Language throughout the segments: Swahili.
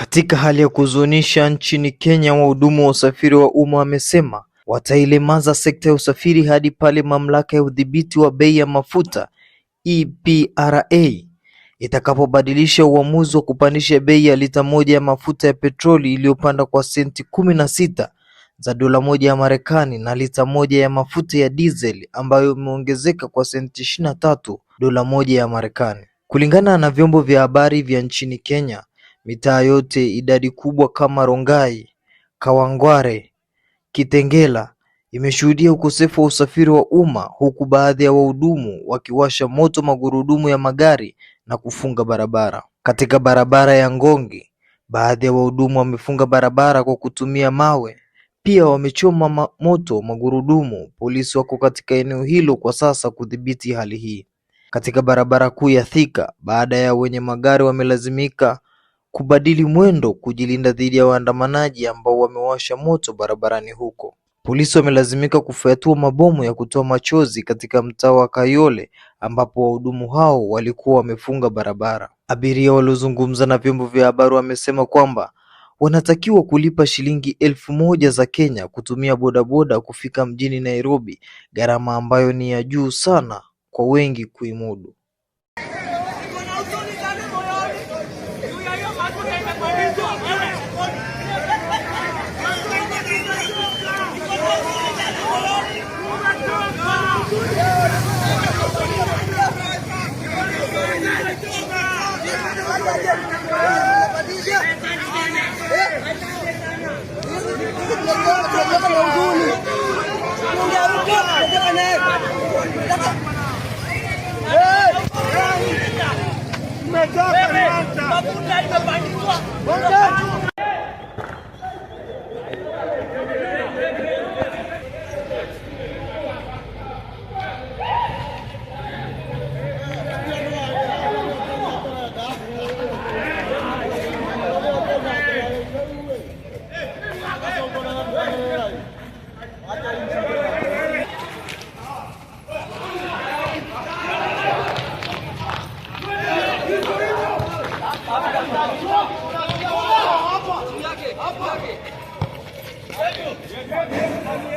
Katika hali ya kuhuzunisha nchini Kenya, wahudumu wa usafiri wa umma wamesema watailemaza sekta ya usafiri hadi pale mamlaka ya udhibiti wa bei ya mafuta EPRA itakapobadilisha uamuzi wa kupandisha bei ya lita moja ya mafuta ya petroli iliyopanda kwa senti 16 za dola moja ya Marekani na lita moja ya mafuta ya diesel ambayo imeongezeka kwa senti 23 dola moja ya Marekani. Kulingana na vyombo vya habari vya nchini Kenya, mitaa yote idadi kubwa kama Rongai, Kawangware, Kitengela imeshuhudia ukosefu wa usafiri wa umma, huku baadhi ya wahudumu wakiwasha moto magurudumu ya magari na kufunga barabara. Katika barabara ya Ngongi, baadhi ya wahudumu wamefunga barabara kwa kutumia mawe, pia wamechoma moto magurudumu. Polisi wako katika eneo hilo kwa sasa kudhibiti hali hii. Katika barabara kuu ya Thika, baada ya wenye magari wamelazimika kubadili mwendo kujilinda dhidi ya waandamanaji ambao wamewasha moto barabarani huko. Polisi wamelazimika kufyatua mabomu ya kutoa machozi katika mtaa wa Kayole ambapo wahudumu hao walikuwa wamefunga barabara. Abiria waliozungumza na vyombo vya habari wamesema kwamba wanatakiwa kulipa shilingi 1000 za Kenya kutumia bodaboda kufika mjini Nairobi, gharama ambayo ni ya juu sana kwa wengi kuimudu.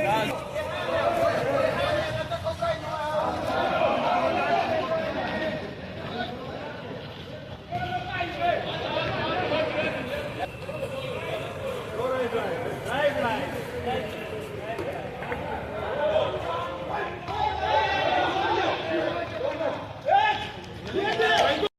Hapa.